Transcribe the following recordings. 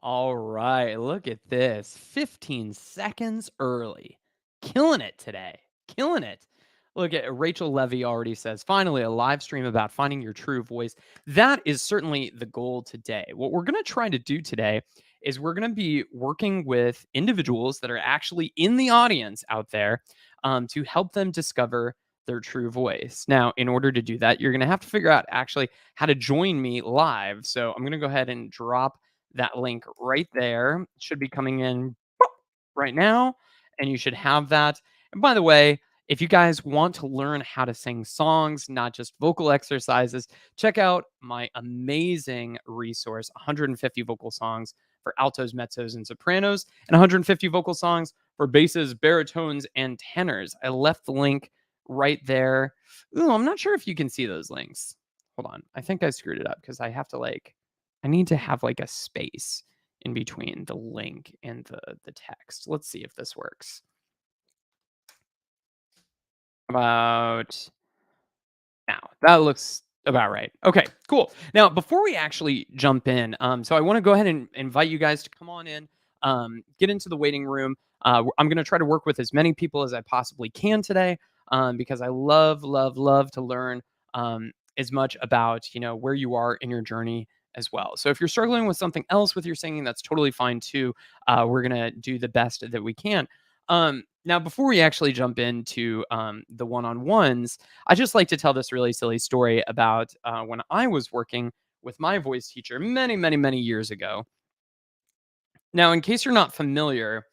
All right, look at this. 15 seconds early. Killing it today. Killing it. Look at Rachel Levy already says, finally, a live stream about finding your true voice. That is certainly the goal today. What we're going to try to do today is we're going to be working with individuals that are actually in the audience out there to help them discover their true voice. Now, in order to do that, you're going to have to figure out actually how to join me live. So I'm going to go ahead and drop that link right there. It should be coming in right now, and you should have that. And by the way, if you guys want to learn how to sing songs, not just vocal exercises, check out my amazing resource 150 vocal songs for altos, mezzos, and sopranos, and 150 vocal songs for basses, baritones, and tenors. I left the link right there. Ooh, I'm not sure if you can see those links. Hold on. I think I screwed it up because I have to I need to have like a space in between the link and the text. Let's see if this works. About now. That looks about right. Okay, cool. Now, before we actually jump in, so I want to go ahead and invite you guys to come on in, get into the waiting room. I'm going to try to work with as many people as I possibly can today, because I love, love, love to learn as much about where you are in your journey as well. So if you're struggling with something else with your singing, that's totally fine too. We're gonna do the best that we can. Now, before we actually jump into the one-on-ones, I just like to tell this really silly story about when I was working with my voice teacher many, many, many years ago. Now, in case you're not familiar,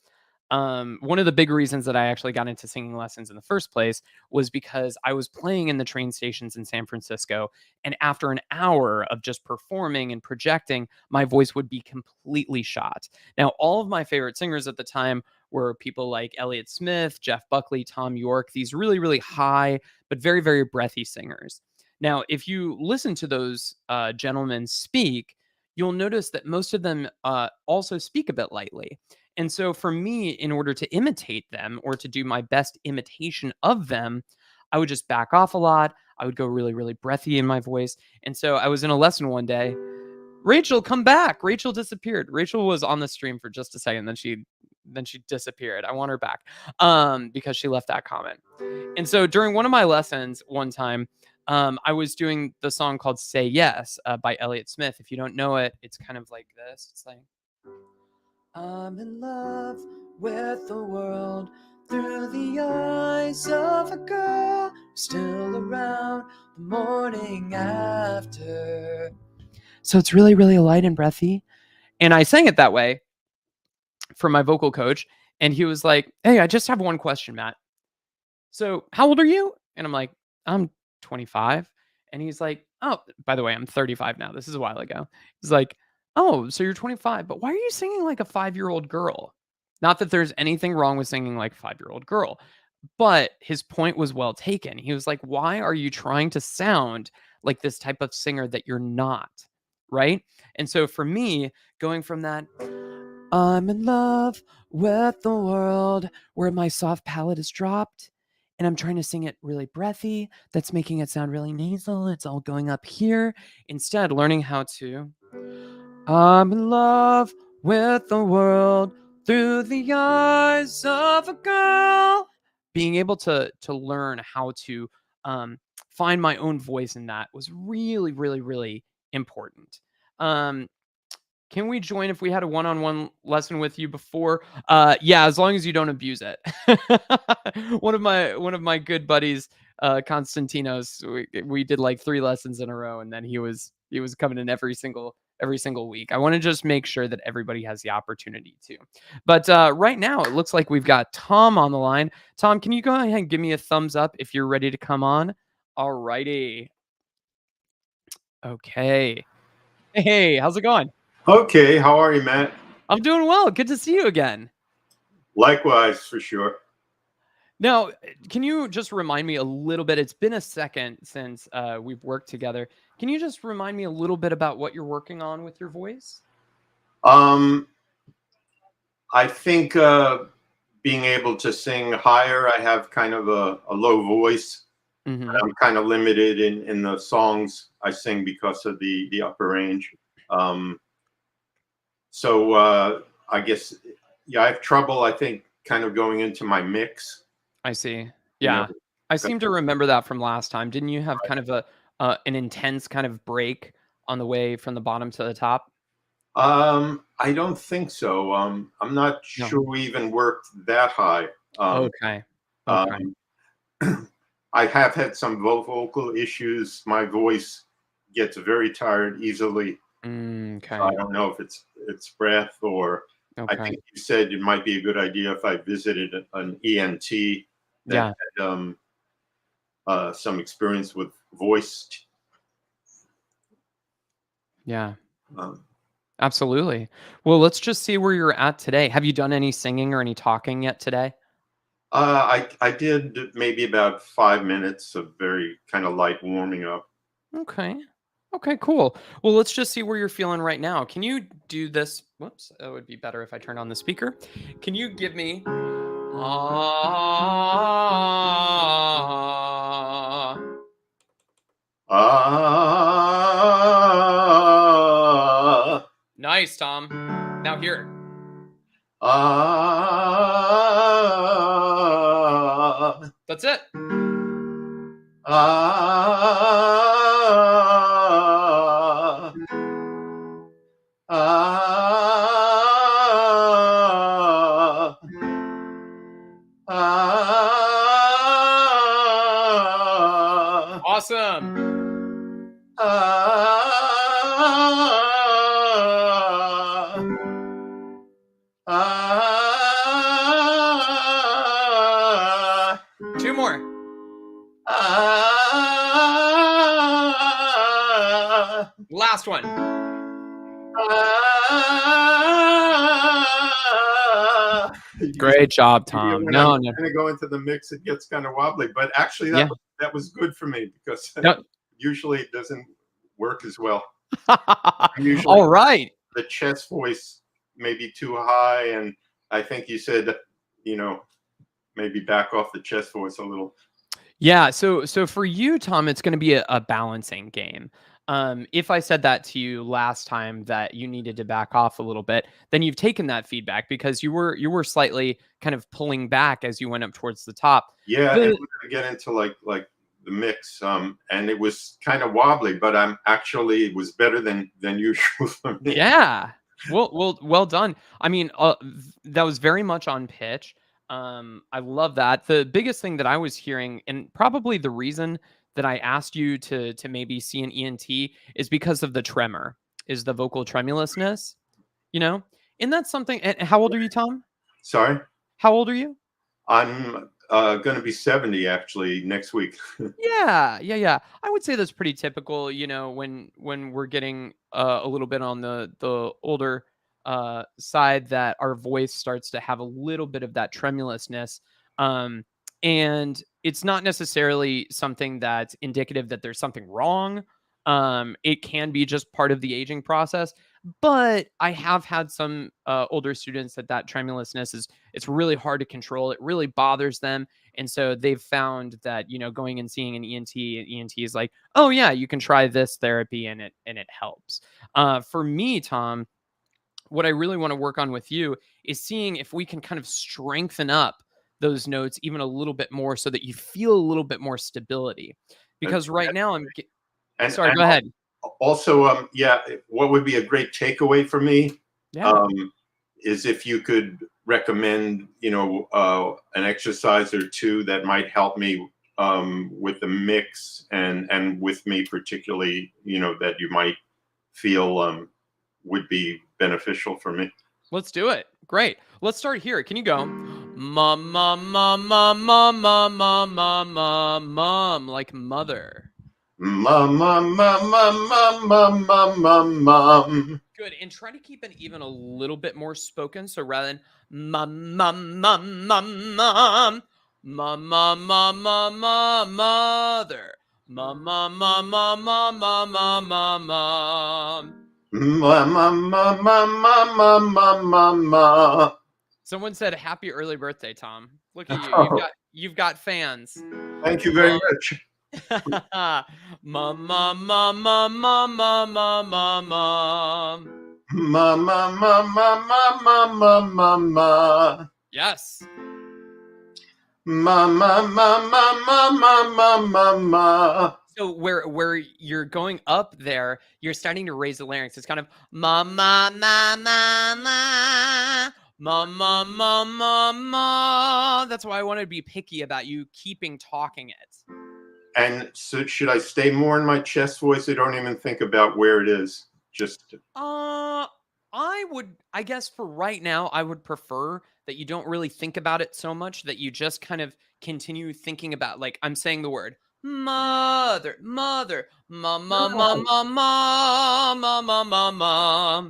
one of the big reasons that I actually got into singing lessons in the first place was because I was playing in the train stations in San Francisco. And after an hour of just performing and projecting, my voice would be completely shot. Now, all of my favorite singers at the time were people like Elliott Smith, Jeff Buckley, Tom York, these really, really high, but very, very breathy singers. Now, if you listen to those gentlemen speak, you'll notice that most of them also speak a bit lightly. And so for me, in order to imitate them or to do my best imitation of them, I would just back off a lot. I would go really, really breathy in my voice. And so I was in a lesson one day. Rachel, come back. Rachel disappeared. Rachel was on the stream for just a second, then she disappeared. I want her back because she left that comment. And so during one of my lessons one time, I was doing the song called Say Yes by Elliott Smith. If you don't know it, it's kind of like this. It's like, I'm in love with the world through the eyes of a girl still around the morning after. So it's really, really light and breathy. And I sang it that way for my vocal coach. And he was like, hey, I just have one question, Matt. So how old are you? And I'm like, I'm 25. And he's like, oh, by the way, I'm 35 now. This is a while ago. He's like, oh, so you're 25, but why are you singing like a 5-year-old girl? Not that there's anything wrong with singing like a 5-year-old girl, but his point was well taken. He was like, why are you trying to sound like this type of singer that you're not? Right. And so for me, going from that, I'm in love with the world, where my soft palate is dropped, and I'm trying to sing it really breathy. That's making it sound really nasal. It's all going up here. Instead, learning how to, I'm in love with the world through the eyes of a girl. Being able to learn how to find my own voice in that was really, really, really important. Um, can we join if we had a one-on-one lesson with you before? Yeah, as long as you don't abuse it. One of my good buddies, Konstantinos, we did like 3 lessons in a row, and then he was coming in every single week. I want to just make sure that everybody has the opportunity to. But right now, it looks like we've got Tom on the line. Tom, can you go ahead and give me a thumbs up if you're ready to come on? All righty. Okay. Hey, how's it going? Okay, how are you, Matt? I'm doing well. Good to see you again. Likewise, for sure. Now, can you just remind me a little bit? It's been a second since we've worked together. Can you just remind me a little bit about what you're working on with your voice? Um, I think being able to sing higher, I have kind of a low voice. Hmm. I'm kind of limited in the songs I sing because of the upper range. Um, So I guess, yeah, I have trouble, I think, kind of going into my mix, I see. you know. Yeah. I seem to remember that from last time. Didn't you have kind of a an intense kind of break on the way from the bottom to the top? I don't think so. I'm not No. sure we even worked that high. Um, Okay. Okay. um, I have had some vocal issues. My voice gets very tired easily. So I Okay. don't know if it's breath, or I Okay. think you said it might be a good idea if I visited an ENT that Yeah. had some experience with voice. Yeah. Um, Absolutely. Well, let's just see where you're at today. Have you done any singing or any talking yet today? I did maybe about 5 minutes of very kind of light warming up. Okay. Okay, cool. Well, let's just see where you're feeling right now. Can you do this? Whoops, that would be better if I turned on the speaker. Can you give me ah? Ah, Nice, Tom. Now here. ah, That's it. ah, ah, ah, Awesome. ah, ah, Two more. ah, Last one. ah. Great job, Usually Tom. when I'm No, no. trying to go into the mix, it gets kind of wobbly. But actually, Yeah. that was good for me, because No. usually it doesn't work as well. I'm usually All right. the chest voice maybe too high, and I think you said, you know, maybe back off the chest voice a little. Yeah, so for you, Tom, it's gonna be a balancing game. If I said that to you last time that you needed to back off a little bit, then you've taken that feedback because you were slightly kind of pulling back as you went up towards the top. Yeah, and The we're gonna get into like the mix, and it was kind of wobbly, but I'm actually, it was better than usual for me. Yeah. Well done. I mean, that was very much on pitch. I love that. The biggest thing that I was hearing, and probably the reason that I asked you to maybe see an ENT is because of the tremor, is the vocal tremulousness, you know? And that's something and how old are you, Tom? Sorry, How old are you? I'm gonna be 70 actually next week. Yeah, yeah, yeah. I would say that's pretty typical, when we're getting a little bit on the older side that our voice starts to have a little bit of that tremulousness. Um and it's not necessarily something that's indicative that there's something wrong. It can be just part of the aging process, but I have had some older students that tremulousness is it's really hard to control. It really bothers them, and so they've found that, going and seeing an ENT is like, "Oh yeah, you can try this therapy and it helps." For me, Tom, what I really want to work on with you is seeing if we can kind of strengthen up those notes even a little bit more so that you feel a little bit more stability. And Because right now and sorry, go ahead. also, yeah, what would be a great takeaway for me, Yeah. um, is if you could recommend, an exercise or two that might help me with the mix, and with me particularly, that you might feel would be beneficial for me. Let's do it. Great. Let's start here. Can you go? Mom, mom, mom, mom, mom, mom, mom, mom, mom, mom, like mother. Mum, mum, mum, mum, mum, mum, mum, mum, mum. Good. And try to keep it even a little bit more spoken. So rather than mum, mum, mum, mum, mum, mum, mum, mum, mum, mum, mother. Mum, mum, mum, mum, mum, mum, mum, mum, mum. Mum, mum, mum, mum, mum, mum, mum, mum, mum. Someone said happy early birthday, Tom. Look at you. You've Oh, got you've got fans. thank you very Mum. much. Mum, mum, mum, mum, mum, mum, mum, mum, mum. Ma ma ma ma ma ma ma ma ma. Yes. Ma ma ma ma ma ma ma ma ma. So where you're going up there, you're starting to raise the larynx. It's kind of ma ma ma ma ma ma ma ma ma ma. That's why I wanted to be picky about you keeping talking it. And so should I stay more in my chest voice? I don't even think about where it is. Just Uh, I guess for right now, I would prefer that you don't really think about it so much, that you just kind of continue thinking about, like, I'm saying the word mother, mother, ma ma ma ma ma ma ma ma ma.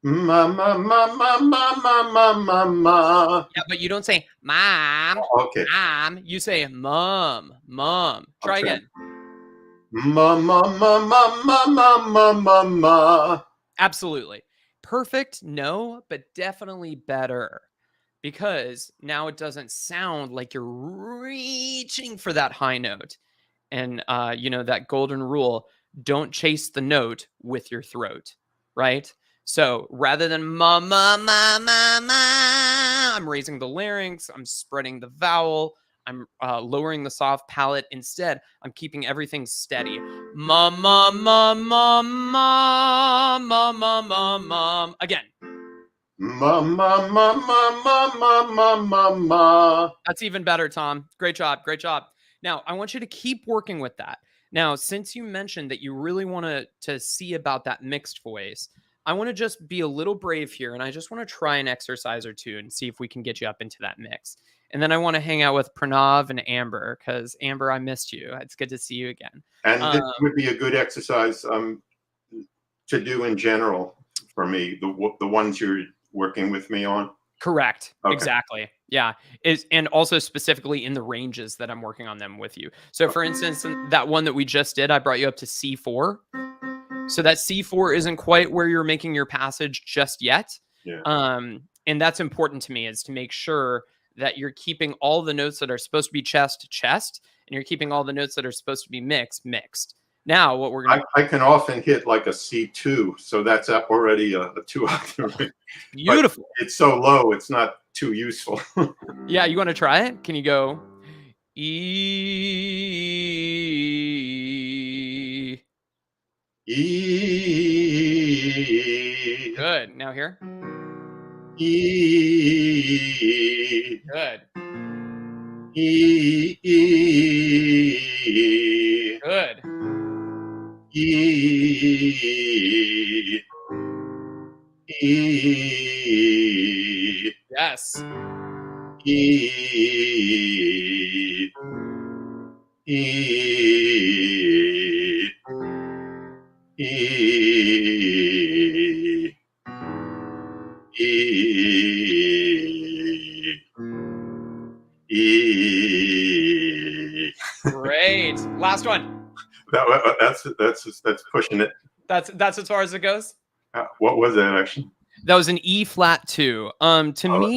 ma ma ma ma ma ma ma ma ma. Yeah, but you don't say mom, Okay. mom. You say mom, mom. I'm Try trying. again. Ma ma ma ma ma ma ma ma ma. Absolutely. Perfect, no, but definitely better. Because now it doesn't sound like you're reaching for that high note. And that golden rule, don't chase the note with your throat, right? So rather than ma ma ma ma ma, I'm raising the larynx, I'm spreading the vowel, I'm lowering the soft palate. Instead, I'm keeping everything steady. Ma ma ma ma ma ma ma ma ma. Again, Ma ma ma ma ma ma ma ma ma. that's even better, Tom. Great job. Great job. Now, I want you to keep working with that. Now, since you mentioned that you really want to see about that mixed voice, I want to just be a little brave here, and I just want to try an exercise or two and see if we can get you up into that mix. And then I want to hang out with Pranav and Amber, because Amber, I missed you. It's good to see you again. And Um, this would be a good exercise to do in general for me. The ones you're working with me on. Correct. Okay. Exactly. Yeah. Is and also specifically in the ranges that I'm working on them with you. So for instance, that one that we just did, I brought you up to C4. So that C4 isn't quite where you're making your passage just yet. Yeah. And that's important to me, is to make sure that you're keeping all the notes that are supposed to be chest to chest, and you're keeping all the notes that are supposed to be mixed. Now, what we're gonna I can often hit like a C2, so that's already a two octave, but beautiful. it's so low, it's not too useful. Yeah, you want to try it? Can you go E? E, Good. Now here. E, Good. E, E, Good. E, E, Yes. E, E, E, E, E. Great. Last one. That's pushing it. That's as far as it goes. What was that actually? That was an E flat 2. Oh, To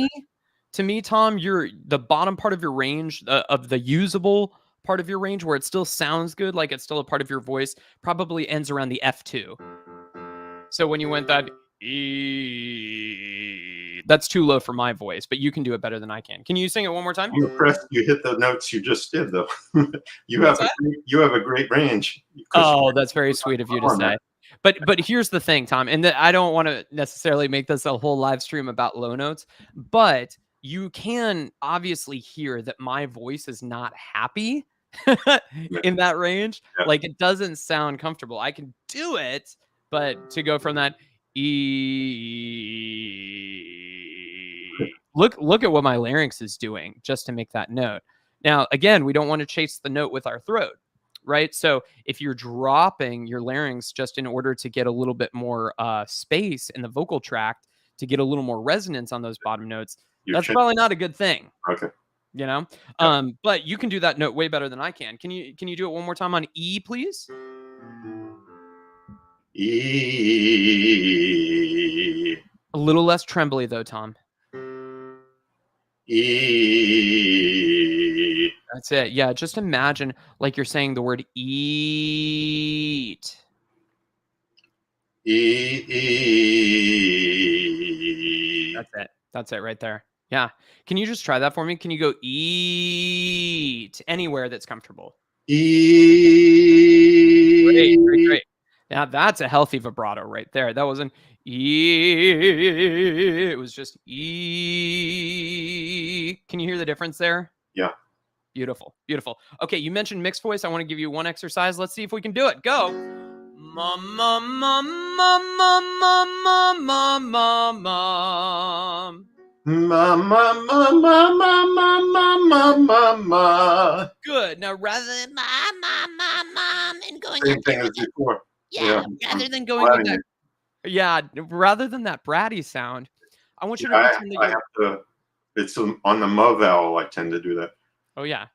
me, Tom, you're the bottom part of your range, of the usable part of your range, where it still sounds good, like it's still a part of your voice, probably ends around the F2. So when you went that E, that's too low for my voice, but you can do it better than I can. Can you sing it one more time? I'm impressed you hit the notes you just did, though. What's that? You have a great range. Oh, that's very sweet of you to On that. say. But here's the thing, Tom, and I don't want to necessarily make this a whole live stream about low notes, but you can obviously hear that my voice is not happy Yeah, in that range. yeah. Like, it doesn't sound comfortable. I can do it, but to go from that E, look at what my larynx is doing just to make that note. Now, again, we don't want to chase the note with our throat, right? So if you're dropping your larynx just in order to get a little bit more space in the vocal tract, to get a little more resonance on those bottom notes, You're that's chin- probably not a good thing, okay. you know. Yeah. But you can do that note way better than I can. Can you do it one more time on E, please? E, A little less trembly though, Tom. E, That's it. Yeah, just imagine like you're saying the word eat. E. That's it right there. Yeah. Can you just try that for me? Can you go eat anywhere that's comfortable? Great, great, E. great. Now that's a healthy vibrato right there. That wasn't e. It was just e. Can you hear the difference there? Yeah. Beautiful, beautiful. Okay, you mentioned mixed voice. I want to give you one exercise. Let's see if we can do it. Go. Mum, mum, mum, mum, mum, mum, mum, mum, mum, mum. Ma, ma, ma, ma, ma, ma, ma, ma, ma, ma. Good. Now, rather than mom, and going up Same there thing with as that, before. Yeah. yeah, I'm rather than going with letting that, it. yeah, rather than that bratty sound, I want Yeah, you to pretend that I you're, have to. It's on the M vowel. I tend to do that. oh, yeah.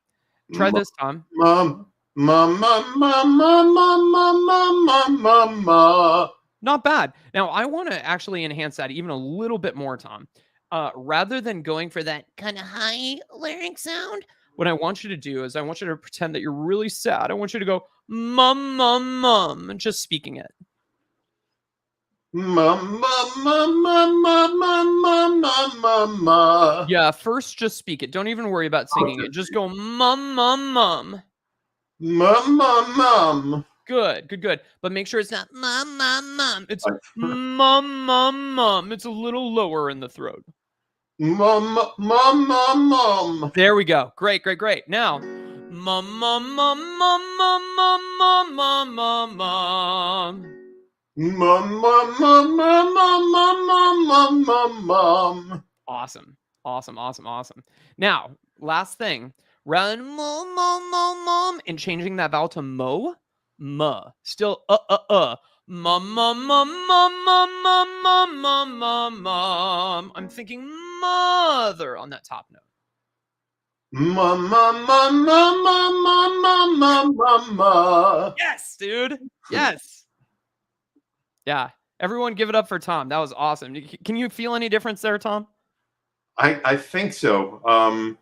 Try this, Tom. Mum, mum, mum, mum, mum, mum, mum, mum, mum, mum, ma. Not bad. Now, I want to actually enhance that even a little bit more, Tom. Rather than going for that kind of high larynx sound, what I want you to do is I want you to pretend that you're really sad. I want you to go mum mum mum, and just speaking it. Mum, mum, mum, mum, mum, mum, mum, mum, mum, ma. Yeah, first just speak it. Don't even worry about singing it. Just go mum mum mum. Mum, mum, mum. Good, good, good. But make sure it's not mum mum mum. It's I- mum mum mum. It's a little lower in the throat. Mum, mum, mum, mum. There we go. Great, great, great. Now, mum, mum, mum, mum, mum, mum, mum, mum, mum, mum. Mum, mum, mum, mum, mum, mum, mum, mum, mum, mum. Awesome, awesome, awesome, awesome. Now, last thing, rather than mum, mum, mum, mum, and changing that vowel to mo, muh. Still, mum, mum, mum, mum, mum, mum, mum, mum, mum, mum. I'm thinking mother on that top note. Mum, mum, mum, mum, mum, mum, mum, mum, mum, ma. Yes, dude. Yes. Yeah. Everyone give it up for Tom. That was awesome. Can you feel any difference there, Tom? I think so. I'm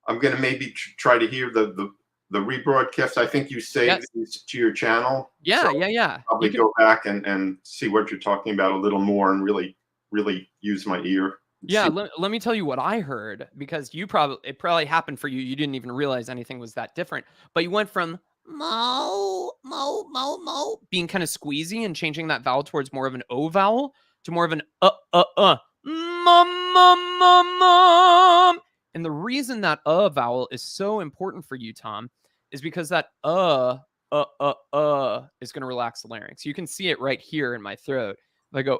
going to maybe try to hear the rebroadcast. I think you saved Yes. these to your channel, so Yeah, yeah, yeah. I'll You probably can, go back and see what you're talking about a little more and really use my ear. And yeah, see. let me tell you what I heard, because it probably happened for you. You didn't even realize anything was that different. But you went from mo, mo, mo, mo, being kind of squeezy and changing that vowel towards more of an O vowel to more of an mum, mum, mum, mum. And the reason that vowel is so important for you, Tom, is because that is going to relax the larynx. You can see it right here in my throat. If I go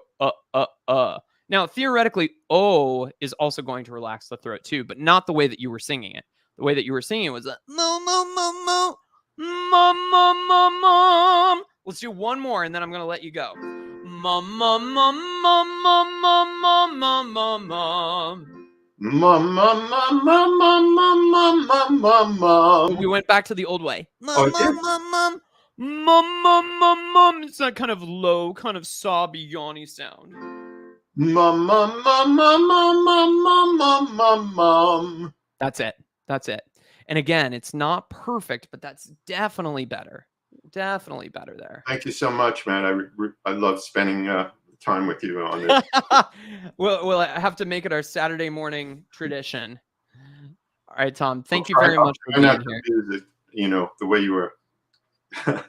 Now, theoretically, O is also going to relax the throat too, but not the way that you were singing it. The way that you were singing it was a mo, mo, mo, mo, mum, mum, mum, mum. Let's do one more, and then I'm going to let you go. Mum, mum, mum, mum, mum, mum, mum, mum, mum, mum. Mum, mum, mum, mum, mum, mum, mum, mum, mum, We mum. went back to the old way. Oh, Mum, yeah. mum, mum, mum. Mum, mum, mum, mum. It's that kind of low, kind of sobby, yawny sound. Mum, mum, mum, mum, mum, mum, mum, mum, mum, mum. That's it. That's it. And again, it's not perfect, but that's definitely better. Definitely better there. Thank you so much, man. I love spending time with you on this. Well, I have to make it our Saturday morning tradition. All right, Tom. I'll Thank you try, very I'll much for try not being to here. abuse it, the way you were. What's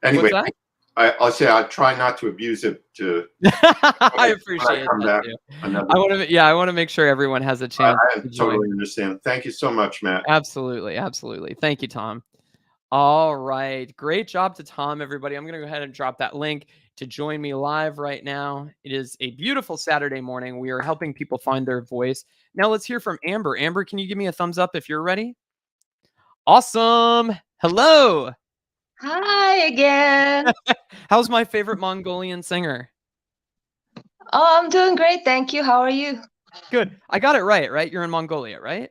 Anyway, that? I'll say I'll try not to abuse it to I when I appreciate come that back too. another. I want to make sure everyone has a chance I to join. totally understand. Thank you so much, Matt. Absolutely, absolutely. Thank you, Tom. All right. Great job to Tom, everybody. I'm going to go ahead and drop that link to join me live right now. It is a beautiful Saturday morning. We are helping people find their voice. Now let's hear from Amber. Amber, can you give me a thumbs up if you're ready? Awesome. Hello. Hi again. How's my favorite Mongolian singer? Oh, I'm doing great, thank you. How are you? Good. I got it right, right? You're in Mongolia, right?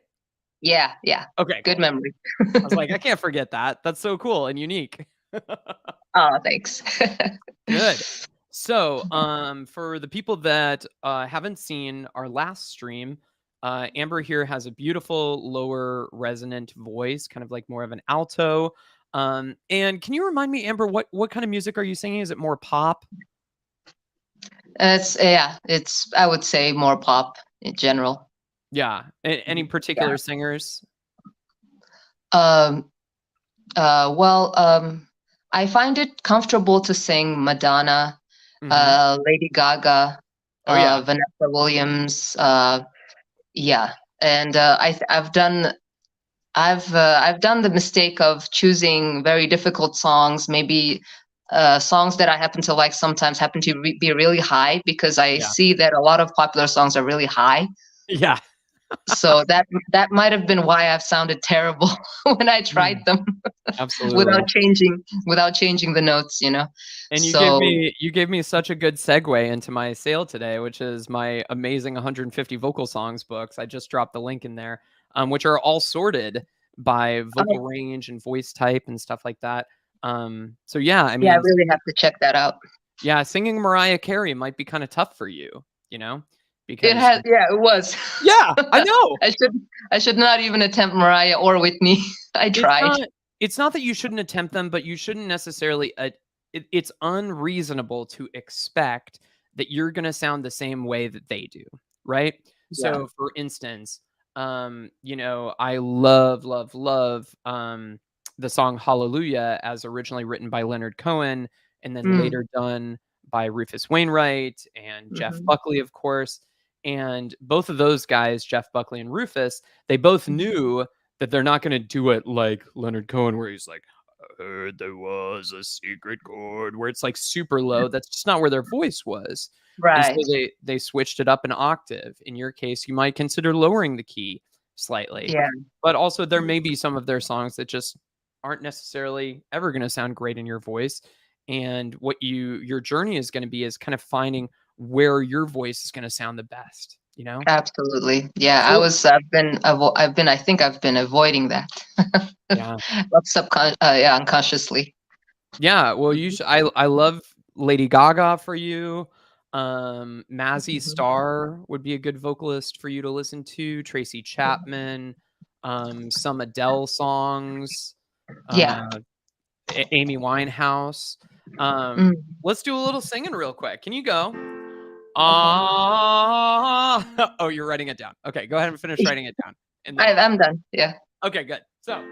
Yeah, yeah. Okay, Good cool. memory. I was like, I can't forget that. That's so cool and unique. Oh, thanks. Good. So, for the people that haven't seen our last stream, Amber here has a beautiful lower resonant voice, kind of like more of an alto. And can you remind me, Amber, what kind of music are you singing? Is it more pop? It's I would say more pop in general. Yeah. Any Yeah. particular singers? Um. Well. I find it comfortable to sing Madonna, Hmm. Lady Gaga, Oh yeah. Vanessa Williams. Yeah, and I've done the mistake of choosing very difficult songs, maybe songs that I happen to like sometimes happen to be really high because I Yeah. see that a lot of popular songs are really high. Yeah. So that might have been why I've sounded terrible when I tried Mm, them absolutely. without changing the notes, you know. And So you gave me such a good segue into my sale today, which is my amazing 150 vocal songs books. I just dropped the link in there, which are all sorted by vocal oh, range and voice type and stuff like that. So yeah, I yeah, I mean, really have to check that out. yeah, singing Mariah Carey might be kind of tough for you, you know, It because has, yeah, it was. yeah, I know. I should I should not even attempt Mariah or Whitney. I It's tried. not that you shouldn't attempt them, but you shouldn't necessarily it's unreasonable to expect that you're gonna sound the same way that they do, right? Yeah. So, for instance, I love, love, love, the song "Hallelujah" as originally written by Leonard Cohen and then Mm. later done by Rufus Wainwright and Jeff Mhm. Buckley, of course, and both of those guys, Jeff Buckley and Rufus, they both Mhm. knew that they're not gonna do it like Leonard Cohen, where he's like, "I heard there was a secret chord," where it's, like, super low. That's just not where their voice was, and so Right. they switched it up an octave. In your case, you might consider lowering the key slightly, Yeah. but also there may be some of their songs that just aren't necessarily ever gonna sound great in your voice, and what your journey is gonna be is kind of finding where your voice is gonna sound the best, you know? Absolutely. Yeah, So I think I've been avoiding that. yeah. Yeah, unconsciously. Yeah, well, you should I love Lady Gaga for you. Mazzy Mhm. Star would be a good vocalist for you to listen to. Tracy Chapman, some Adele songs, Yeah. uh, Amy Winehouse. Um, Mm. let's do a little singing real quick. Can you go? Okay. Ah, oh, you're writing it down. Okay, go ahead and finish writing it down, and then I'm done. Yeah. okay, good. So,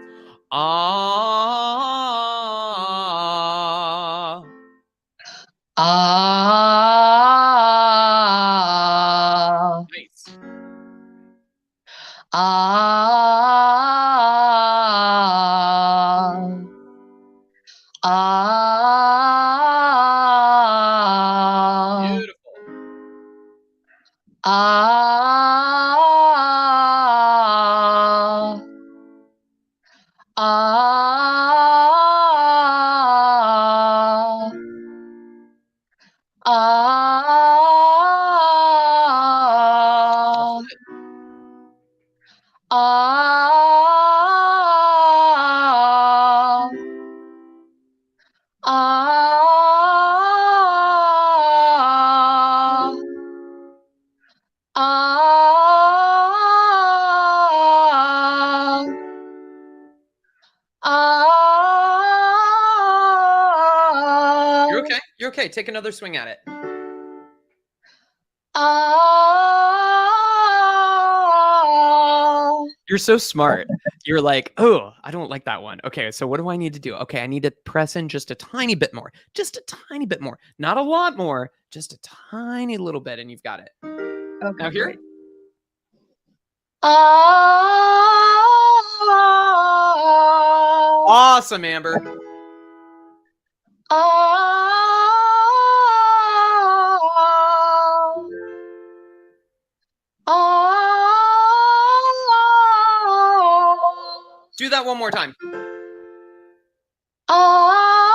ah. Ah. Nice. Ah. Ah. Beautiful. Ah. Ah. That's Ah. it. Ah. Ah. Ah. You're Ah. okay. You're okay. Take another swing at it. Ah. You're so smart. You're like, "Oh, I don't like that one. Okay, so what do I need to do? Okay, I need to press in just a tiny bit more. Just a tiny bit more. Not a lot more, just a tiny little bit, and you've got it." Now Okay, here? great. Ah. Awesome, Amber. Ah. Ah. Do that one more time. Ah.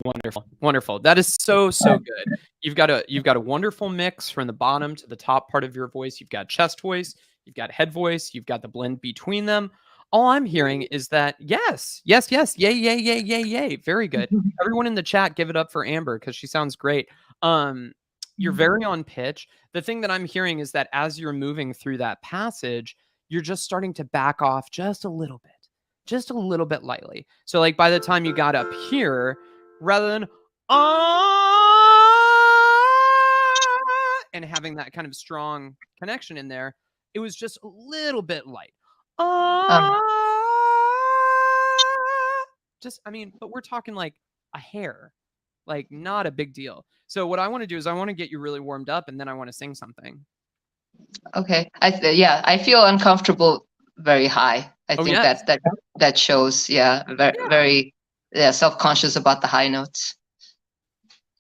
Wonderful. Wonderful. That is so, so good. You've got a wonderful mix from the bottom to the top part of your voice. You've got chest voice, you've got head voice, you've got the blend between them. All I'm hearing is that yes, yes, yes, yay, yay, yay, yay, yay. Very good. Everyone in the chat, give it up for Amber because she sounds great. Um, you're very on pitch. The thing that I'm hearing is that as you're moving through that passage, you're just starting to back off just a little bit lightly. So like by the time you got up here, rather than and having that kind of strong connection in there, it was just a little bit light. Um, Just, I mean, but we're talking like a hair, like not a big deal. So what I want to do is I want to get you really warmed up, and then I want to sing something. okay. Yeah, I feel uncomfortable very high. I Oh, think yes. that shows, yeah, Yeah. very yeah, self-conscious about the high notes.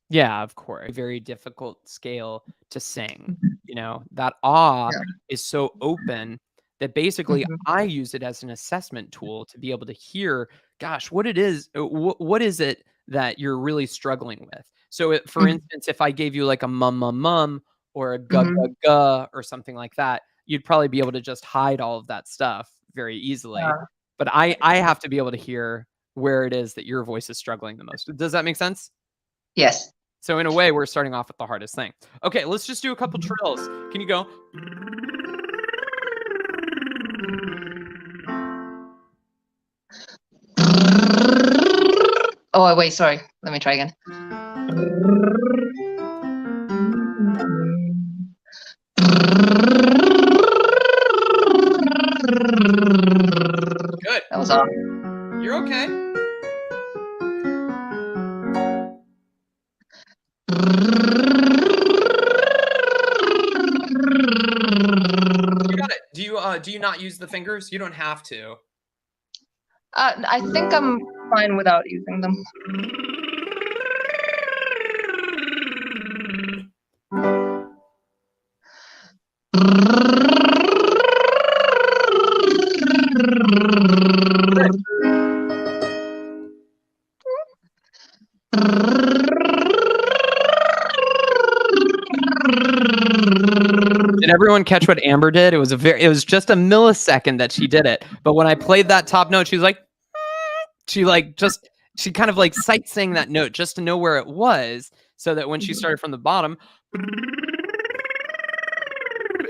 Yeah, of course. A very difficult scale to sing. Mhm. You know, that ah Yeah. is so open that basically Mhm. I use it as an assessment tool to be able to hear, gosh, what it is, what is it that you're really struggling with? So, for Mhm. instance, if I gave you like a mum, mum, mum, or a ga, ga, Mhm. ga, or something like that, you'd probably be able to just hide all of that stuff very easily. Uh, But I have to be able to hear where it is that your voice is struggling the most. Does that make sense? yes. So in a way, we're starting off with the hardest thing. Okay, let's just do a couple Mhm. trills. Can you go? Oh, wait, sorry. Let me try again. Good. That was off. You're okay. You got it. Do you not use the fingers? You don't have to. I think I'm fine without using them. Did everyone catch what Amber did? It was just a millisecond that she did it. But when I played that top note, she was like, she like just she kind of like sight sang that note just to know where it was, so that when she started from the bottom,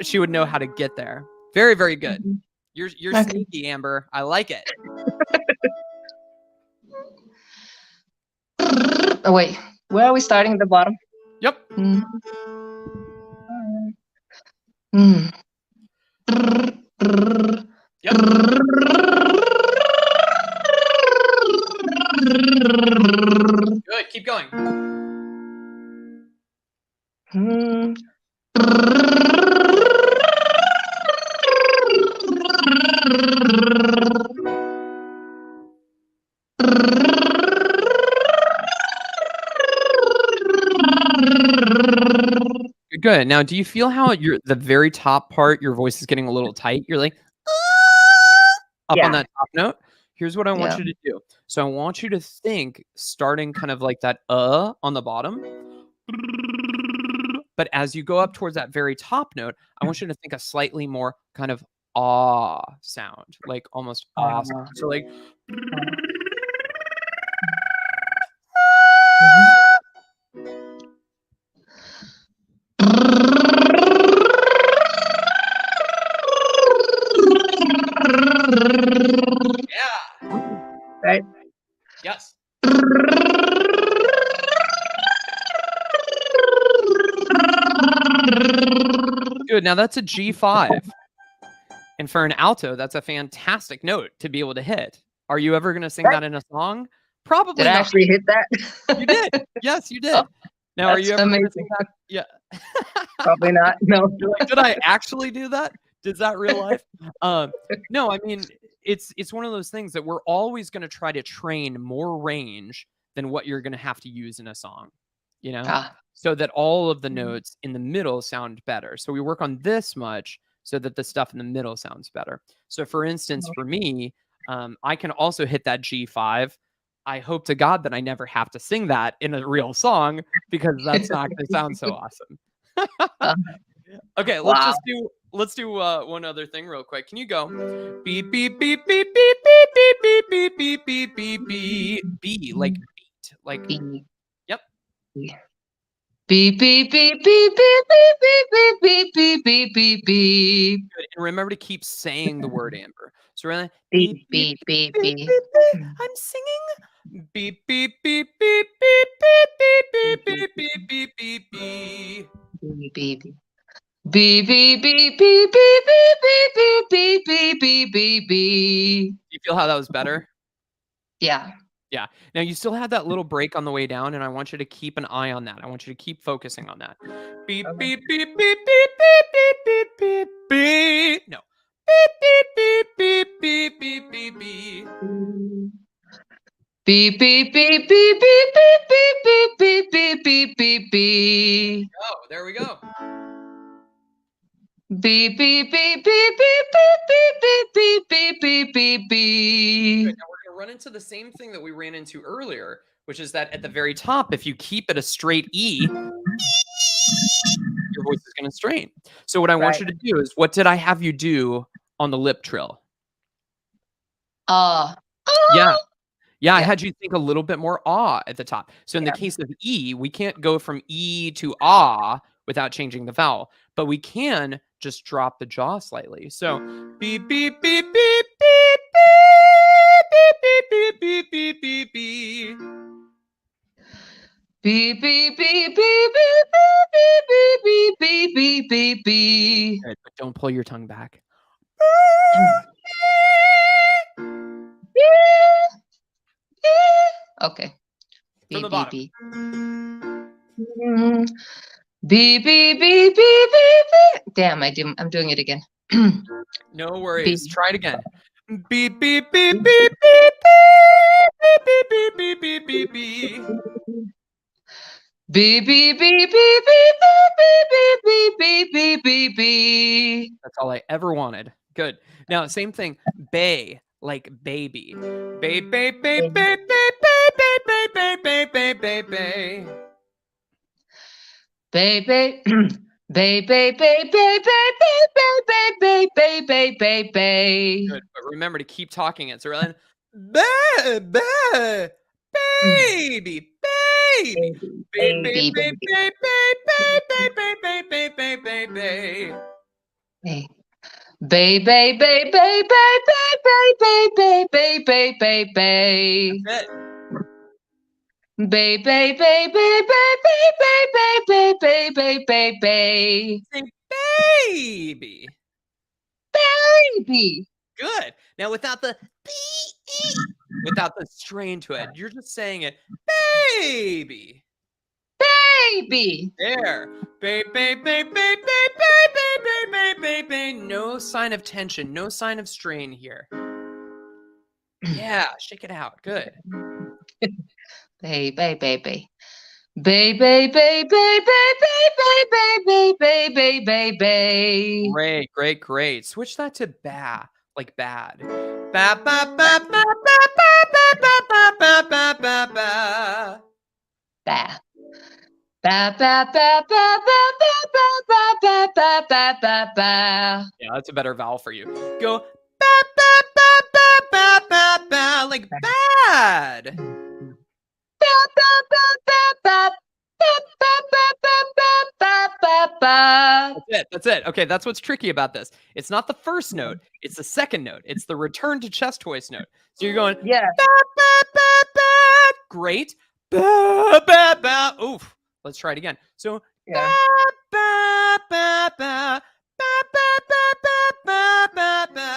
she would know how to get there. Very, very good. Mhm. You're Okay. sneaky, Amber. I like it. Oh, wait. Where are we starting at the bottom? Yep. Mm. Mm. Yep. Good. Keep going. Mm. Good. Now, do you feel how the very top part, your voice is getting a little tight? You're like up on Yeah. that top note. Here's what I want Yeah. you to do. So I want you to think starting kind of like that on the bottom. But as you go up towards that very top note, I want you to think a slightly more kind of ah sound, like almost ah sound. Uh, So like yeah. right. Yes. Good. Now that's a G5. And for an alto, that's a fantastic note to be able to hit. Are you ever going to sing that in a song? Did Probably I not. actually hit that? You did. Yes, you Oh, did. Now, are that's you ever going to sing amazing. that? Yeah. Probably not. No. You're like, did I actually do that? Is that real life? No, I mean, it's one of those things that we're always going to try to train more range than what you're going to have to use in a song, you know, Ah. so that all of the notes in the middle sound better. So we work on this much so that the stuff in the middle sounds better. So, for instance, for me, I can also hit that G5. I hope to God that I never have to sing that in a real song because that's not going to sound so awesome. Uh, Okay, wow. let's do one other thing real quick. Can you go beep beep beep beep beep beep beep beep beep beep beep beep B like beat like Beep. yep. Beep beep beep beep beep beep beep beep beep beep beep beep. Good. And remember to keep saying the word Amber. So we're like beep Beep beep beep beep beep beep beep. beep beep. I'm singing Beep beep beep beep beep beep beep beep beep beep beep beep beep. Beep beep beep beep beep beep beep beep beep beep beep beep. You feel how that was better? Yeah. Yeah. Now you still had that little break on the way down, and I want you to keep an eye on that. I want you to keep focusing on that. Beep Okay. beep beep beep beep beep beep beep beep beep. No. Beep beep beep beep beep beep beep beep. Beep beep beep beep beep beep beep beep beep beep beep beep beep. Oh, there we go. Beep beep beep beep beep beep beep beep beep beep beep beep. Good. Now we're gonna run into the same thing that we ran into earlier, which is that at the very top, if you keep it a straight E, your voice is gonna strain. So what I want Right. you to do is, what did I have you do on the lip trill? Uh. Yeah. Yeah, I Yeah. had you think a little bit more "ah" at the top. So in the Yeah. case of E, we can't go from E to "ah" without changing the vowel, but we can just drop the jaw slightly. So beep, beep, beep, beep, beep, beep, beep, beep, beep, beep, beep, beep. Beep beep beep beep beep beep beep beep beep beep beep beep. Good, but don't pull your tongue back. Okay. From the Beep beep bottom. beep. Beep beep beep beep beep beep. Damn, I'm doing it again. No Beep. worries. Try it again. Beep, beep, beep, beep, beep, beep, beep, beep, beep, beep, beep, beep, beep. Beep beep beep beep beep beep beep beep beep beep beep beep. That's all I ever wanted. Good. Now, same thing. Bay, like baby. Bay, bay, bay, bay, bay, bay, bay, bay, bay, bay, bay, bay, bay. Baby, baby, baby, baby, baby, baby, baby, baby, baby. Good. But remember to keep talking it. So we're like, bay, bay, baby, baby. Bay, bay, Baby, bay, baby, bay, bay, bay, bay, bay, bay, bay, bay, bay. baby. Baby, baby, baby, baby, baby, baby, baby, baby. That's it. Baby, baby, baby, baby, baby, baby, baby, baby. Sing baby. Baby, Good. Now without the without the strain to it, you're just saying it, baby. baby. There. Baby, baby, baby, baby, baby, baby, baby. No sign of tension, no sign of strain here. Yeah, shake it out. Good. Baby, baby. Baby, baby, baby, baby, baby, baby, baby. Great, great, great. Switch that to ba, like bad. Ba ba ba ba ba ba ba ba ba ba ba ba. Ba. Ba ba ba ba ba ba ba ba ba ba ba ba. Yeah, that's a better vowel for you. Go ba ba ba ba ba ba ba, like bad. Ba ba ba ba ba ba ba ba ba ba ba ba. That's it. That's it. Okay, that's what's tricky about this. It's not the first note, it's the second note. It's the return to chest voice note. So you're going Yeah. ba ba ba ba. Great. Ba ba ba. Oof. Let's try it again. So ba Yeah. ba ba ba ba ba ba ba ba ba.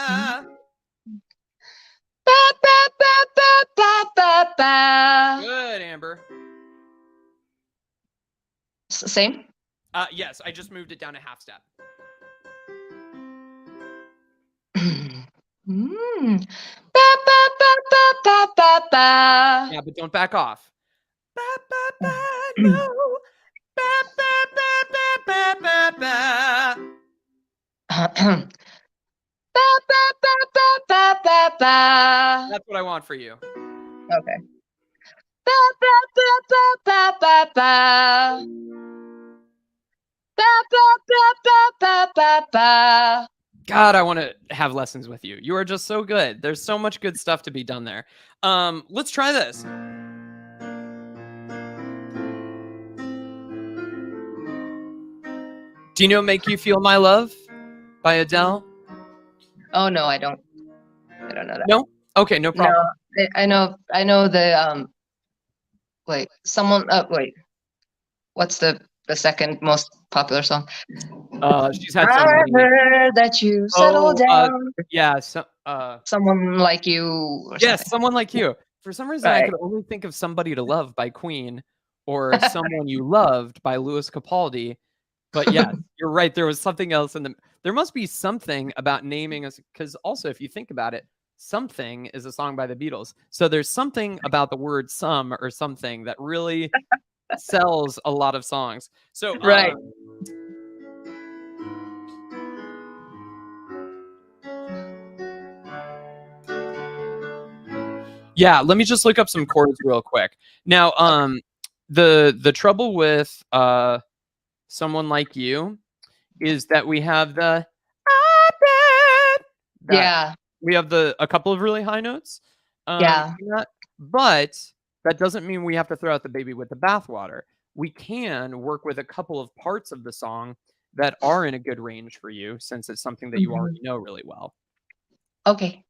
Ba ba ba ba ba ba ba. Good, Amber. Same. Yes, I just moved it down a half step. Ba ba ba ba ba ba ba. Yeah, but don't back off. Ba ba ba no. Ba ba ba ba ba ba ba. Ba ba ba ba ba ba ba. That's what I want for you. Okay. Ba ba ba ba ba ba ba. Ba ba ba ba ba ba ba. God, I want to have lessons with you. You are just so good. There's so much good stuff to be done there. Let's try this. Do you know "Make You Feel My Love" by Adele? Oh no, I don't. I don't know that. No? Okay, no problem. I know the wait, someone wait, what's the second most popular song? She's had so I many. heard that you settled Oh, down, yeah, so, someone like you or yes, something. Someone Like You. For some reason, I Right. could only think of Somebody to Love by Queen or Someone You Loved by Louis Capaldi, but yes, you're right, there was something else in the there must be something about naming us, because also, if you think about it, Something is a song by the Beatles, so there's something about the word some or something that really sells a lot of songs. So, Right. yeah, let me just look up some chords real quick. Now, Okay. the trouble with, Someone Like You is that we have the "I bet" that Yeah. we have a couple of really high notes, Yeah. in that, but that doesn't mean we have to throw out the baby with the bathwater. We can work with a couple of parts of the song that are in a good range for you, since it's something that you Mhm. already know really well. Okay.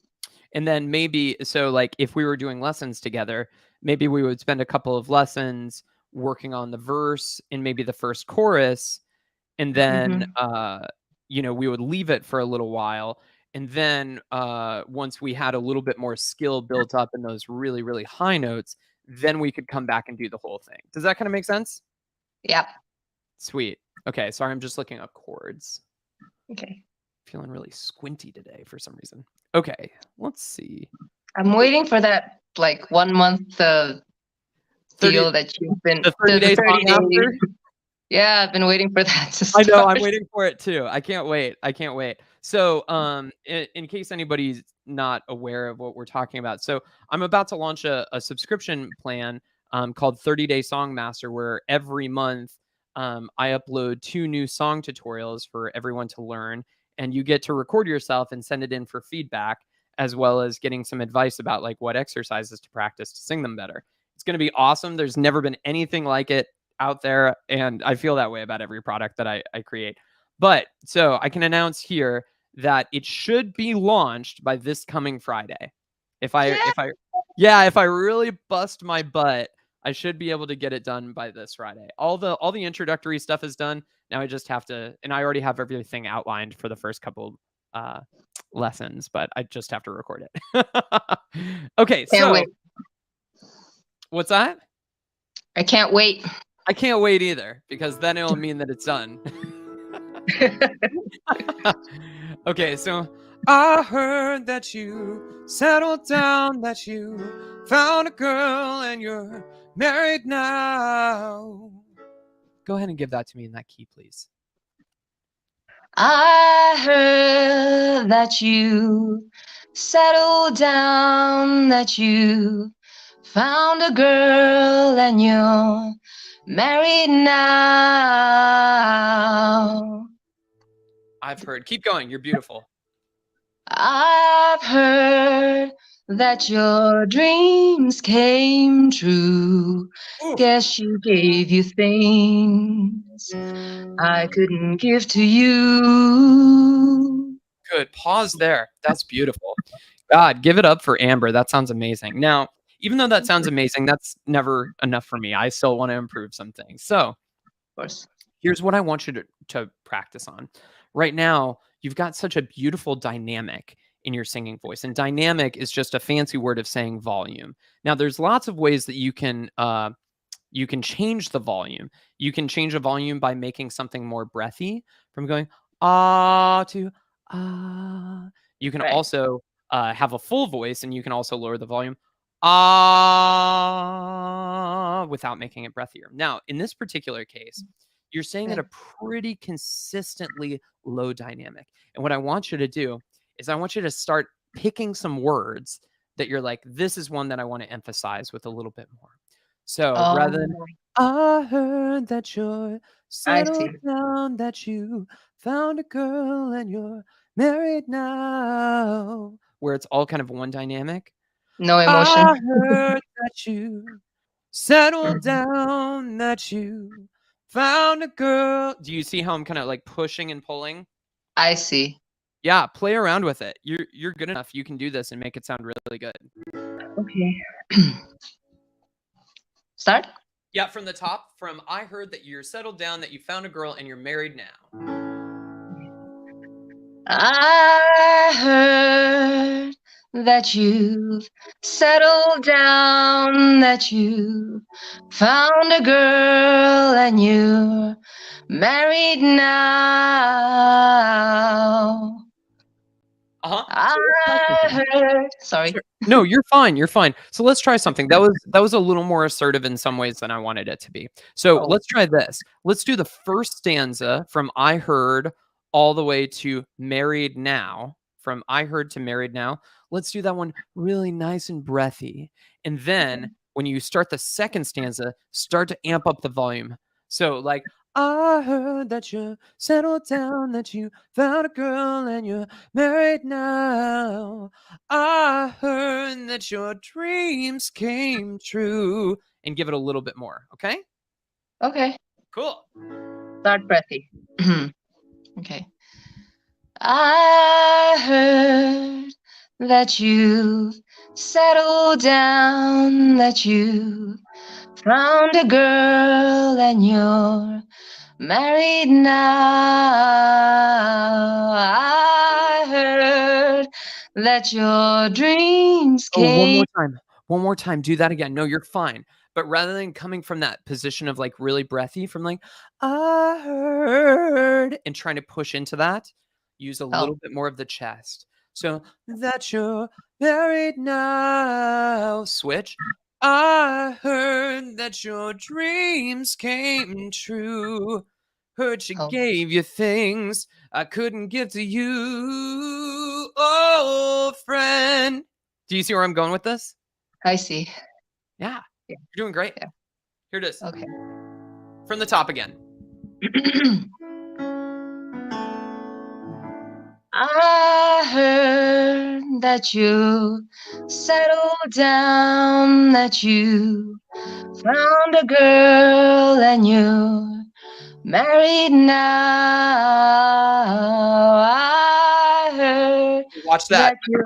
And then maybe, so, like, if we were doing lessons together, maybe we would spend a couple of lessons working on the verse and maybe the first chorus, and then, Mhm. we would leave it for a little while, and then, once we had a little bit more skill built up in those really, really high notes, then we could come back and do the whole thing. Does that kinda make sense? Yeah. Sweet. Okay, sorry, I'm just looking up chords. Okay. Feeling really squinty today for some reason. Okay, let's see. I'm waiting for that like 1 month 30 deal that you've been the the 30-day 30 song days. after? Yeah, I've been waiting for that to I know, start. I'm waiting for it too. I can't wait. I can't wait. So, in case anybody's not aware of what we're talking about, so I'm about to launch a subscription plan, called 30-Day Song Master, where every month, I upload 2 new song tutorials for everyone to learn, and you get to record yourself and send it in for feedback, as well as getting some advice about, like, what exercises to practice to sing them better. It's gonna be awesome. There's never been anything like it out there, and I feel that way about every product that I create. But so I can announce here that it should be launched by this coming Friday. Yeah. If I really bust my butt, I should be able to get it done by this Friday. All the introductory stuff is done. Now I just have to, and I already have everything outlined for the first couple uh lessons, but I just have to record it. Okay, Can't so wait. what's that? I can't wait. I can't wait either, because then it'll mean that it's done. Okay, so I heard that you settled down, that you found a girl and you're married now. Go ahead and give that to me in that key, please. I heard that you settled down, that you found a girl and you're married now. I've heard. Keep going. You're beautiful. I've heard that your dreams came true. Oof. Guess she gave you things I couldn't give to you. Good. Pause there. That's beautiful. God, give it up for Amber. That sounds amazing. Now, even though that sounds Of amazing, that's never enough for me. I still want to improve some things. So, course. here's what I want you to practice on. Right now, you've got such a beautiful dynamic in your singing voice, and dynamic is just a fancy word of saying volume. Now, there's lots of ways that you can change the volume. You can change a volume by making something more breathy, from going ah to ah. You can Right. also have a full voice, and you can also lower the volume ah without making it breathier. Now, in this particular case, you're saying at Right. a pretty consistently low dynamic. And what I want you to do is I want you to start picking some words that you're like, this is one that I want to emphasize with a little bit more. So rather than Oh, I heard that you're I settled see. down, that you found a girl and you're married now, where it's all kind of one dynamic. No emotion. I heard that you settled Mhm. down, that you found a girl. Do you see how I'm kind of like pushing and pulling? I see. Yeah, play around with it. You're good enough. You can do this and make it sound really good. Okay. Start. Yeah, from the top, from I heard that you're settled down, that you found a girl and you're married now. I heard that you've settled down, that you found a girl and you're married now. Uh-huh. I heard. Sorry. No, you're fine. You're fine. So let's try something. That was a little more assertive in some ways than I wanted it to be. So Oh, let's try this. Let's do the first stanza from I heard all the way to married now. From I heard to married now. Let's do that one really nice and breathy. And then when you start the second stanza, start to amp up the volume. So like I heard that you settled down, that you found a girl and you're married now. I heard that your dreams came true. And give it a little bit more. Okay? okay. Cool. Start breathy. Okay. I heard that you've settled down, that you found a girl and you're married now. I heard that your dreams Oh, one came. more time. One more time. Do that again. No, you're fine. But rather than coming from that position of like really breathy, from like, I heard, and trying to push into that, use a Oh, little bit more of the chest. So that you're married now. Switch. I heard that your dreams came true. Heard she oh, gave you things I couldn't give to you, old friend. Do you see where I'm going with this? I see. Yeah, Yeah, you're doing great. yeah. Here it is. Okay. From the top again. I heard that you settled down, that you found a girl and you're married now. I heard Watch that. that you.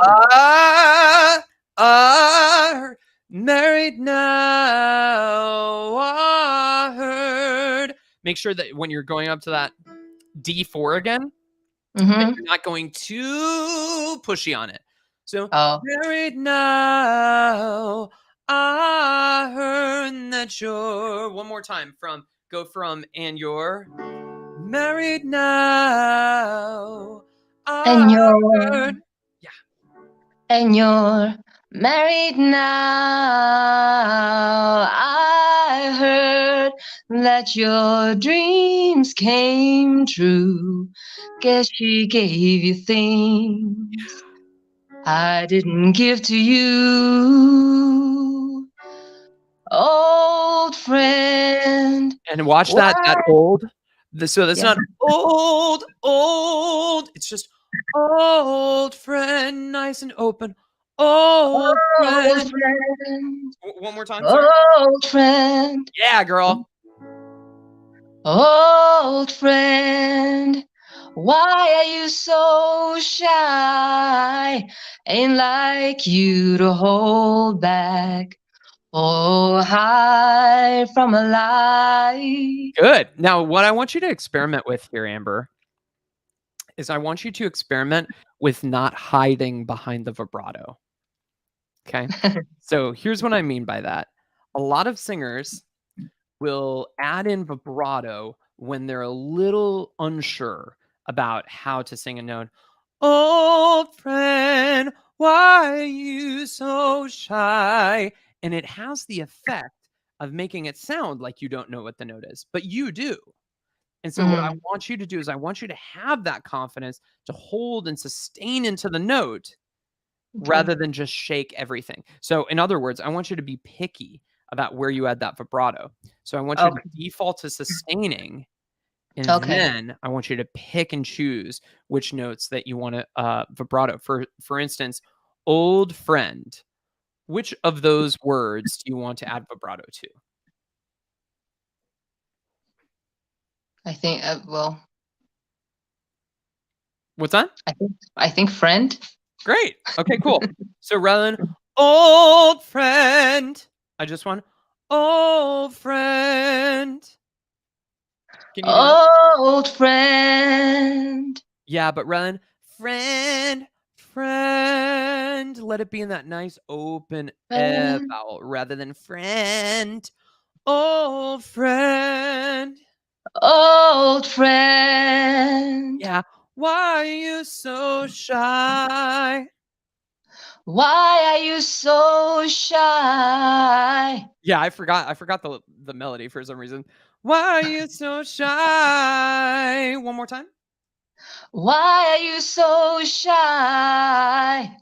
I heard married now. I heard. Make sure that when you're going up to that D4 again, that Mm-hmm. you're not going too pushy on it. So, Oh, married now. I heard that you're. One more time. Go from, and you're married now. I and you're heard. Yeah. and you're married now. I heard that your dreams came true. Guess she gave you things I didn't give to you. Old friend, And watch why? that old. So that's Yeah. not old. It's just old friend, nice and open. Old Old friend. friend, One more time, sorry. old friend, Yeah, girl. old friend. Why are you so shy? Ain't like you to hold back or hide from a lie. Good. Now, what I want you to experiment with here, Amber, is I want you to experiment with not hiding behind the vibrato. Okay. So here's what I mean by that. A lot of singers will add in vibrato when they're a little unsure about how to sing a note. Old friend, why are you so shy? And it has the effect of making it sound like you don't know what the note is, but you do. And so, what I Mm, want you to do is, I want you to have that confidence to hold and sustain into the note okay. rather than just shake everything. So, in other words, I want you to be picky about where you add that vibrato. So, I want you to Okay. default to sustaining, and Okay. then I want you to pick and choose which notes that you want to vibrato. For instance, old friend. Which of those words do you want to add vibrato to? I think, well, What's that? I think friend. Great. Okay, cool. So rather than old friend, I just want old friend. Can you do that? Old friend. Yeah, but rather than friend, friend, let it be in that nice open E Friend. vowel rather than friend, old friend. Old friend. Yeah. Why are you so shy? Why are you so shy? Yeah, I forgot the melody for some reason. Why are you so shy? One more time. Why are you so shy?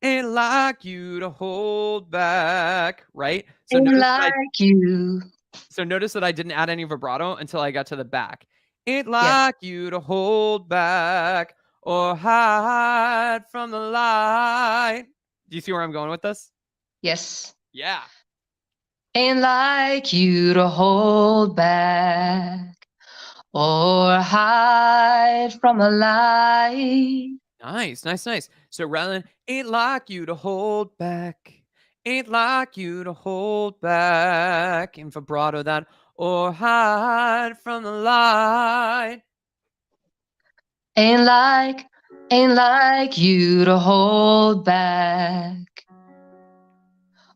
Ain't like you to hold back, right? Ain't like you. So notice that I didn't add any vibrato until I got to the back. Ain't Yes. like you to hold back or hide from the light. Do you see where I'm going with this? Yes. Yeah. Ain't like you to hold back or hide from a light. Nice, nice, nice. So rather than ain't like you to hold back, ain't like you to hold back in vibrato that or hide from the light. Ain't like you to hold back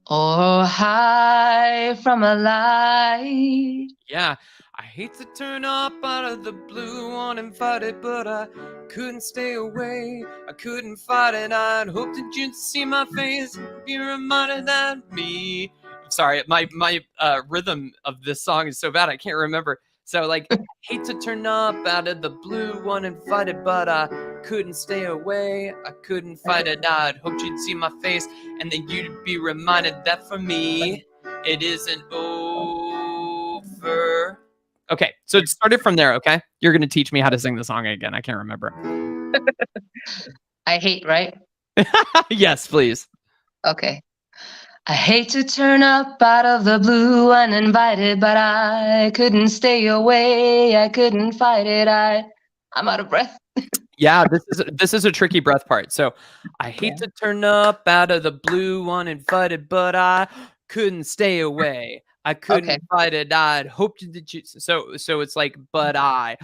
or hide from a light. Yeah, I hate to turn up out of the blue uninvited, but I couldn't stay away. I couldn't fight it. I'd hoped that you'd see my face, be reminded that me. Sorry, my rhythm of this song is so bad I can't remember. So like, I hate to turn up out of the blue uninvited, but I couldn't stay away. I couldn't fight it. I'd hoped you'd see my face, and then you'd be reminded that for me, it isn't over. Okay, so it started from there, okay? You're going to teach me how to sing the song again. I can't remember. I hate, right? Yes, please. Okay. I hate to turn up out of the blue uninvited, but I couldn't stay away. I couldn't fight it. I'm out of breath. Yeah, this is a tricky breath part. So I hate to turn up out of the blue uninvited, but I couldn't stay away. I couldn't Okay. fight it. I'd hoped that you. So it's like, but I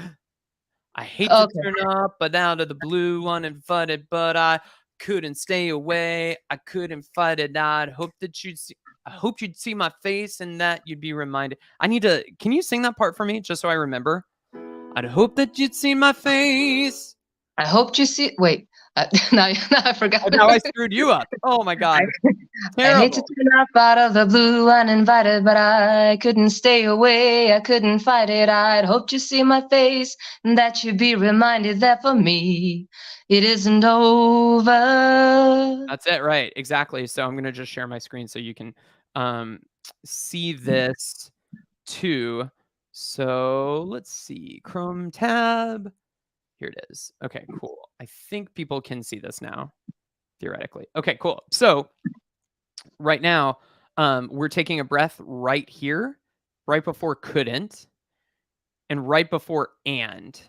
hate to Okay. turn up, but out of the blue uninvited, but I couldn't stay away. I couldn't fight it. I'd hope that you'd see. I hope you'd see my face and that you'd be reminded. I need to. Can you sing that part for me, just so I remember? I'd hope that you'd see my face. I hoped you see. Wait. Now I forgot. Oh, now I screwed you up. Oh my god. I hate to Terrible. turn up out of the blue uninvited, but I couldn't stay away. I couldn't fight it. I'd hoped you see my face and that you'd be reminded that for me, it isn't over. That's it, right. Exactly. So I'm gonna just share my screen so you can see this too. So let's see. Chrome tab. Here it is. Okay, cool. I think people can see this now, theoretically. Okay, cool. So right now, we're taking a breath right here, right before couldn't, and right before and.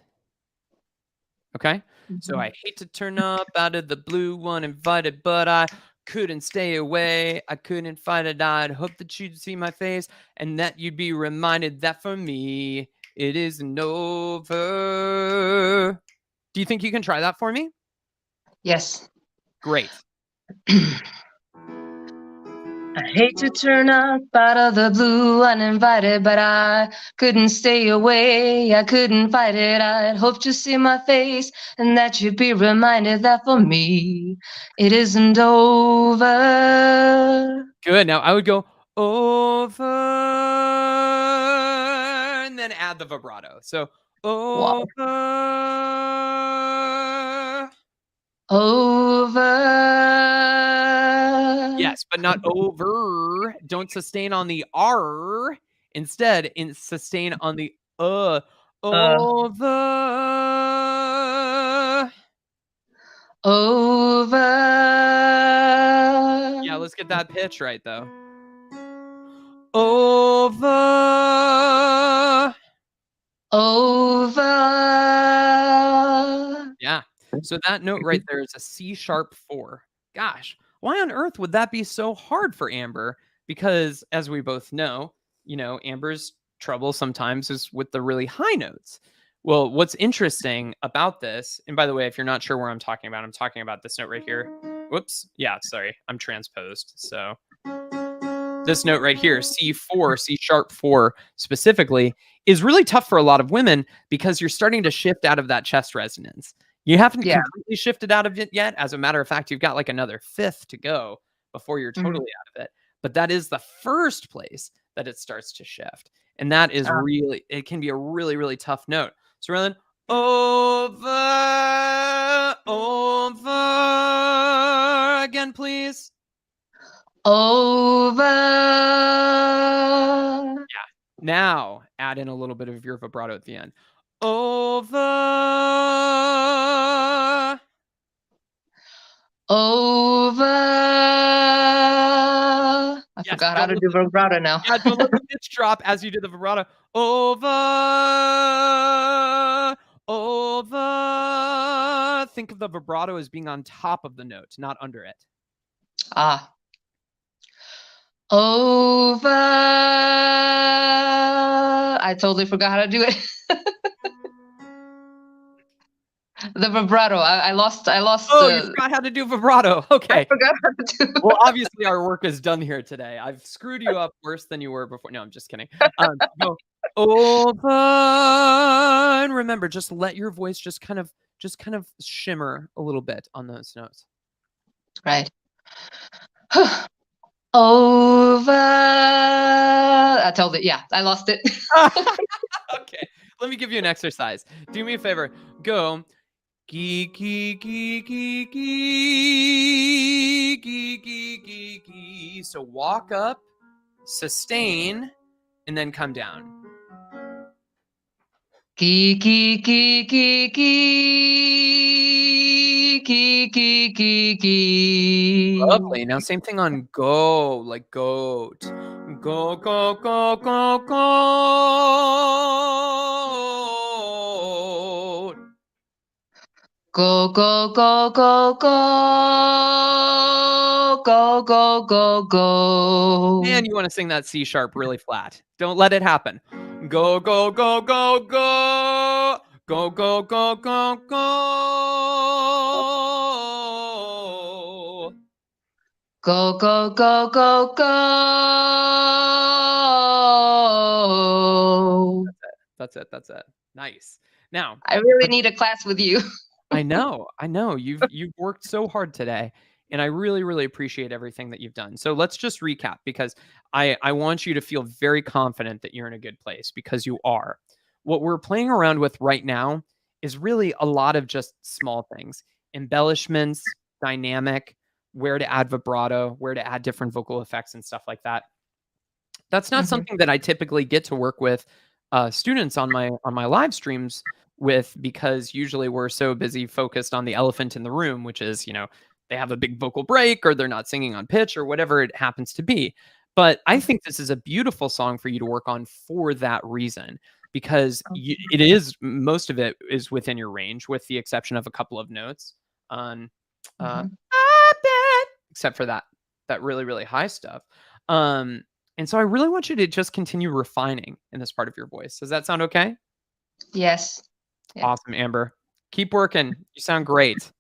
Okay? So I hate to turn up out of the blue uninvited, but I couldn't stay away. I couldn't fight it. I'd hope that you'd see my face and that you'd be reminded that for me, it isn't over. Do you think you can try that for me? Yes. Great. I hate to turn up out of the blue uninvited, but I couldn't stay away. I couldn't fight it. I'd hoped to see my face and that you'd be reminded that for me, it isn't over. Good. Now I would go over and then add the vibrato. So Wow. over. Over. Yes, but not over. Don't sustain on the R. Instead, sustain on the over. Over. Yeah, let's get that pitch right though. Over. Over. Yeah. So that note right there is a C sharp 4. Gosh, why on earth would that be so hard for Amber? Because as we both know, Amber's trouble sometimes is with the really high notes. Well, what's interesting about this, and by the way, if you're not sure where I'm talking about this note right here. Whoops. Yeah, sorry. I'm transposed. So this note right here, C4, C sharp 4 specifically, is really tough for a lot of women because you're starting to shift out of that chest resonance. You haven't Yeah. completely shifted out of it yet. As a matter of fact, you've got like another fifth to go before you're Mhm. totally out of it. But that is the first place that it starts to shift. And that is Ah. really, it can be a really, really tough note. So rather than over, over again, please. Over. Now add in a little bit of your vibrato at the end. Over. Over. I Yes, forgot how don't to let do the vibrato now. yeah, don't let the pitch drop as you do the vibrato. Over. Over. Think of the vibrato as being on top of the note, not under it. Ah. Over. I totally forgot how to do it. The vibrato. I lost Oh, you forgot how to do vibrato. I Okay. forgot how to do Well, obviously our work is done here today. I've screwed you up worse than you were before. No, I'm just kidding. Go over, and remember, just let your voice just kind of shimmer a little bit on those notes. right. Over. I told it. Yeah, I lost it. Okay, let me give you an exercise. Do me a favor. Go. Gee, gee, gee, gee, gee, gee, gee, gee, gee. So walk up, sustain, and then come down. Key, key, key, key, key, key, key, key, key. Lovely. Now same thing on go, like goat. Go, go, go, go, go. Go, go, go, go, go. Go, go, go, go. Man, you want to sing that C sharp really flat. Don't let it happen. Go, go, go, go, go. Go, go, go, go, go. Go, go, go, go, go. That's it. That's it. Nice. Now, I really need a class with you. I know, I know. You've worked so hard today, and I really, really appreciate everything that you've done. So let's just recap because I want you to feel very confident that you're in a good place because you are. What we're playing around with right now is really a lot of just small things, embellishments, dynamic, where to add vibrato, where to add different vocal effects and stuff like that. That's not Mhm, something that I typically get to work with students on my live streams with because usually we're so busy focused on the elephant in the room, which is they have a big vocal break or they're not singing on pitch or whatever it happens to be. But I mhm, think this is a beautiful song for you to work on for that reason because mhm, it is most of it is within your range, with the exception of a couple of notes on mhm. "I bet," except for that really really high stuff. Um, and so I really want you to just continue refining in this part of your voice. Does that sound okay? Yes. Yeah. Awesome, Amber. Keep working. You sound great.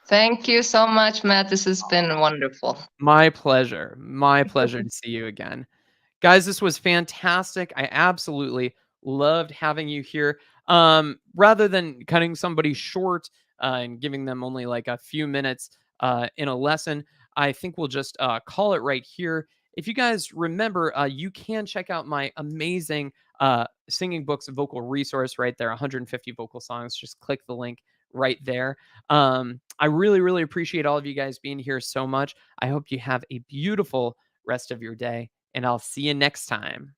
Thank you so much, Matt. This has been wonderful. My pleasure. My pleasure to see you again. Guys, this was fantastic. I absolutely loved having you here. Rather than cutting somebody short and giving them only like a few minutes in a lesson, I think we'll just call it right here. If you guys remember, you can check out my amazing singing books vocal resource right there, 150 vocal songs. Just click the link right there. I really, really appreciate all of you guys being here so much. I hope you have a beautiful rest of your day, and I'll see you next time.